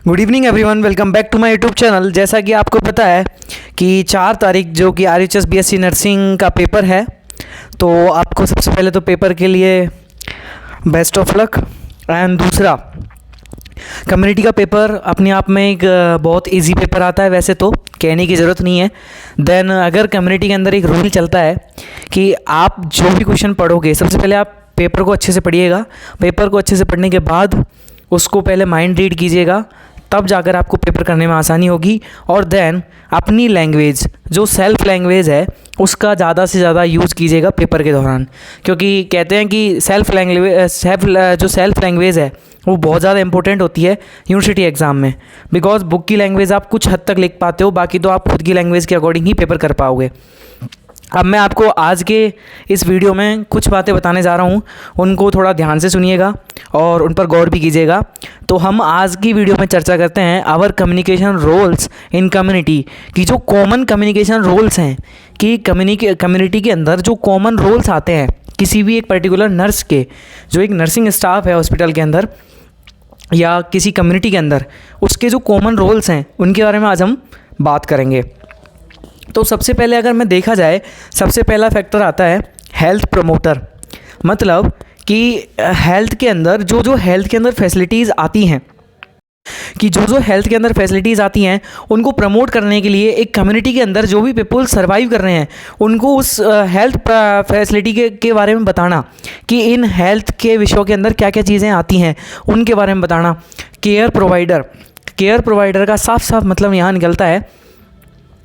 Good evening everyone, welcome back to my YouTube channel. जैसा कि आपको पता है कि 4 तारीख जो कि RHS BSc नर्सिंग का पेपर है, तो आपको सबसे पहले तो पेपर के लिए बेस्ट ऑफ लक। एंड दूसरा, कम्युनिटी का पेपर अपने आप में एक बहुत इजी पेपर आता है, वैसे तो कहने की ज़रूरत नहीं है। देन अगर कम्युनिटी के अंदर एक रूल चलता है कि आप जो भी क्वेश्चन पढ़ोगे, सबसे पहले आप पेपर को अच्छे से पढ़िएगा। पेपर को अच्छे से पढ़ने के बाद उसको पहले माइंड रीड कीजिएगा, तब जाकर आपको पेपर करने में आसानी होगी। और देन अपनी लैंग्वेज, जो सेल्फ लैंग्वेज है, उसका ज़्यादा से ज़्यादा यूज़ कीजिएगा पेपर के दौरान, क्योंकि कहते हैं कि सेल्फ लैंग्वेज है वो बहुत ज़्यादा इंपॉर्टेंट होती है यूनिवर्सिटी एग्ज़ाम में। बिकॉज बुक की लैंग्वेज आप कुछ हद तक लिख पाते हो, बाकी तो आप खुद की लैंग्वेज के अकॉर्डिंग ही पेपर कर पाओगे। अब मैं आपको आज के इस वीडियो में कुछ बातें बताने जा रहा हूँ, उनको थोड़ा ध्यान से सुनिएगा और उन पर गौर भी कीजिएगा। तो हम आज की वीडियो में चर्चा करते हैं our communication roles in community की, जो कॉमन कम्युनिकेशन रोल्स हैं कि कम्युनिटी के अंदर जो कॉमन रोल्स आते हैं किसी भी एक पर्टिकुलर नर्स के, जो एक नर्सिंग स्टाफ है हॉस्पिटल के अंदर या किसी कम्युनिटी के अंदर, उसके जो कॉमन रोल्स हैं उनके बारे में आज हम बात करेंगे। तो सबसे पहले अगर मैं देखा जाए, सबसे पहला फैक्टर आता है हेल्थ प्रमोटर। मतलब कि हेल्थ के अंदर जो हेल्थ के अंदर फैसिलिटीज़ आती हैं, कि जो हेल्थ के अंदर फैसिलिटीज़ आती हैं उनको प्रमोट करने के लिए एक कम्युनिटी के अंदर जो भी पीपल सर्वाइव कर रहे हैं उनको उस हेल्थ फैसिलिटी के बारे में बताना, कि इन हेल्थ के विषयों के अंदर क्या क्या चीज़ें आती हैं उनके बारे में बताना। केयर प्रोवाइडर का साफ साफ मतलब यहाँ निकलता है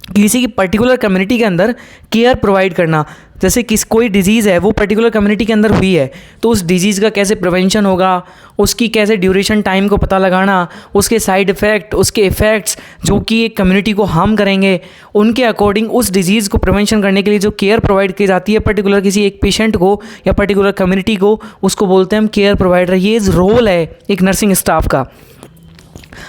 किसी की पर्टिकुलर कम्युनिटी के अंदर केयर प्रोवाइड करना। जैसे कोई डिजीज़ है वो पर्टिकुलर कम्युनिटी के अंदर हुई है, तो उस डिजीज़ का कैसे प्रिवेंशन होगा, उसकी कैसे ड्यूरेशन टाइम को पता लगाना, उसके साइड इफ़ेक्ट, उसके इफ़ेक्ट्स जो कि एक कम्युनिटी को हार्म करेंगे, उनके अकॉर्डिंग उस डिजीज़ को प्रिवेंशन करने के लिए जो केयर प्रोवाइड की जाती है पर्टिकुलर किसी एक पेशेंट को या पर्टिकुलर कम्युनिटी को, उसको बोलते हैं हम केयर प्रोवाइडर। ये रोल है एक नर्सिंग स्टाफ का।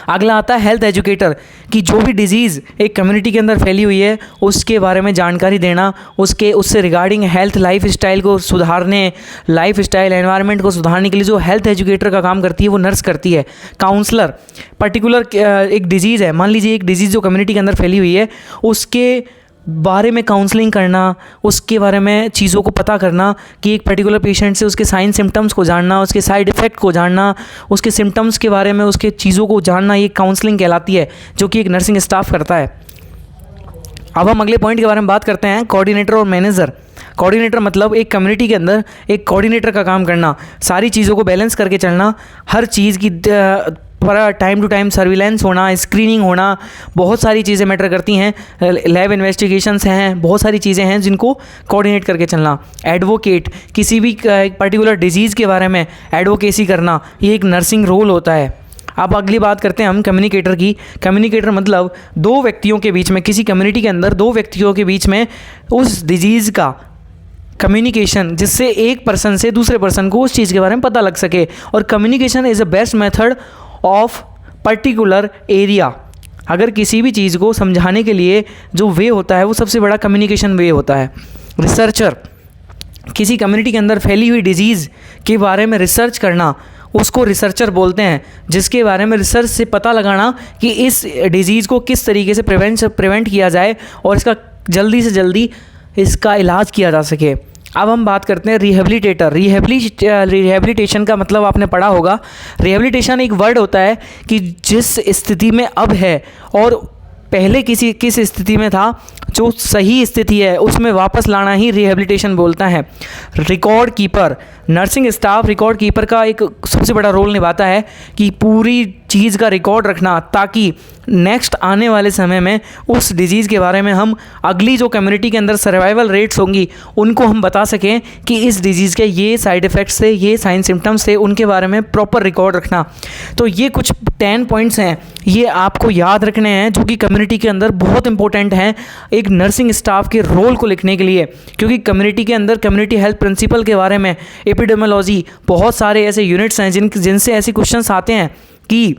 अगला आता है हेल्थ एजुकेटर, कि जो भी डिजीज़ एक कम्युनिटी के अंदर फैली हुई है उसके बारे में जानकारी देना, उससे रिगार्डिंग हेल्थ लाइफ स्टाइल को सुधारने, लाइफ स्टाइल एनवायरनमेंट को सुधारने के लिए जो हेल्थ एजुकेटर का काम करती है वो नर्स करती है। काउंसलर, पर्टिकुलर एक डिजीज़ है, मान लीजिए एक डिजीज़ जो कम्युनिटी के अंदर फैली हुई है, उसके बारे में काउंसलिंग करना, उसके बारे में चीज़ों को पता करना, कि एक पर्टिकुलर पेशेंट से उसके साइन सिम्टम्स को जानना, उसके साइड इफ़ेक्ट को जानना, उसके सिम्टम्स के बारे में उसके चीज़ों को जानना, ये काउंसलिंग कहलाती है, जो कि एक नर्सिंग स्टाफ करता है। अब हम अगले पॉइंट के बारे में बात करते हैं, कोऑर्डिनेटर और मैनेजर। कोऑर्डिनेटर मतलब एक कम्युनिटी के अंदर एक कोऑर्डिनेटर का काम करना, सारी चीज़ों को बैलेंस करके चलना, हर चीज़ की पर टाइम टू टाइम सर्विलेंस होना, स्क्रीनिंग होना, बहुत सारी चीज़ें मैटर करती हैं। लैब इन्वेस्टिगेशंस हैं, बहुत सारी चीज़ें हैं जिनको कोऑर्डिनेट करके चलना। एडवोकेट, किसी भी पर्टिकुलर डिजीज़ के बारे में एडवोकेसी करना, ये एक नर्सिंग रोल होता है। अब अगली बात करते हैं हम कम्युनिकेटर की। कम्युनिकेटर मतलब दो व्यक्तियों के बीच में, किसी कम्युनिटी के अंदर दो व्यक्तियों के बीच में उस डिजीज़ का कम्युनिकेशन, जिससे एक पर्सन से दूसरे पर्सन को उस चीज़ के बारे में पता लग सके। और communication is the best method of particular area. अगर किसी भी चीज़ को समझाने के लिए जो वे होता है वो सबसे बड़ा कम्युनिकेशन वे होता है। रिसर्चर, किसी कम्युनिटी के अंदर फैली हुई डिजीज़ के बारे में रिसर्च करना, उसको रिसर्चर बोलते हैं, जिसके बारे में रिसर्च से पता लगाना कि इस डिजीज़ को किस तरीके से प्रिवेंट किया जाए और इसका जल्दी से जल्दी इसका इलाज किया जा सके। अब हम बात करते हैं रिहेबिलिटेटर। रिहेबिलिटेशन का मतलब आपने पढ़ा होगा। रिहेबिलिटेशन एक वर्ड होता है कि जिस स्थिति में अब है और पहले किस स्थिति में था, जो सही स्थिति है उसमें वापस लाना ही रिहेबिलिटेशन बोलता है। Record keeper, nursing staff record keeper का एक सबसे बड़ा रोल निभाता है कि पूरी चीज़ का रिकॉर्ड रखना, ताकि नेक्स्ट आने वाले समय में उस डिजीज़ के बारे में हम अगली जो कम्युनिटी के अंदर सर्वाइवल रेट्स होंगी उनको हम बता सकें कि इस डिजीज़ के ये साइड इफ़ेक्ट्स थे, ये साइन सिम्टम्स थे, उनके बारे में प्रॉपर रिकॉर्ड रखना। तो ये कुछ 10 पॉइंट्स हैं, ये आपको याद रखने हैं, जो कि कम्युनिटी के अंदर बहुत इंपॉर्टेंट हैं एक नर्सिंग स्टाफ के रोल को लिखने के लिए। क्योंकि कम्युनिटी के अंदर कम्युनिटी हेल्थ प्रिंसिपल के बारे में, एपिडेमियोलॉजी, बहुत सारे ऐसे यूनिट्स हैं जिनसे ऐसे क्वेश्चंस आते हैं कि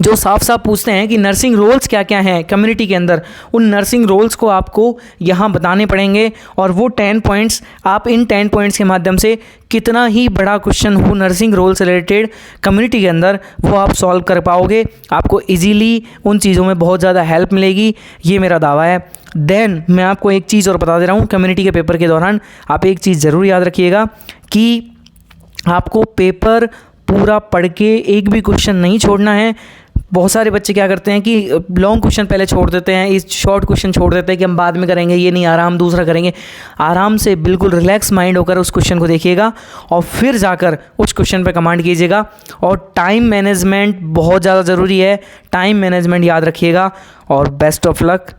जो साफ साफ पूछते हैं कि नर्सिंग रोल्स क्या क्या हैं कम्युनिटी के अंदर, उन नर्सिंग रोल्स को आपको यहाँ बताने पड़ेंगे। और वो 10 पॉइंट्स, आप इन 10 पॉइंट्स के माध्यम से कितना ही बड़ा क्वेश्चन हो नर्सिंग रोल से रिलेटेड कम्युनिटी के अंदर, वो आप सॉल्व कर पाओगे। आपको इजीली उन चीज़ों में बहुत ज़्यादा हेल्प मिलेगी, ये मेरा दावा है। देन मैं आपको एक चीज़ और बता दे रहा हूँ, कम्युनिटी के पेपर के दौरान आप एक चीज़ ज़रूर याद रखिएगा कि आपको पेपर पूरा पढ़ के एक भी क्वेश्चन नहीं छोड़ना है। बहुत सारे बच्चे क्या करते हैं कि लॉन्ग क्वेश्चन पहले छोड़ देते हैं, इस शॉर्ट क्वेश्चन छोड़ देते हैं कि हम बाद में करेंगे, ये नहीं आ रहा हम दूसरा करेंगे। आराम से बिल्कुल रिलैक्स माइंड होकर उस क्वेश्चन को देखिएगा और फिर जाकर उस क्वेश्चन पे कमांड कीजिएगा। और टाइम मैनेजमेंट बहुत ज़्यादा ज़रूरी है, टाइम मैनेजमेंट याद रखिएगा। और बेस्ट ऑफ लक।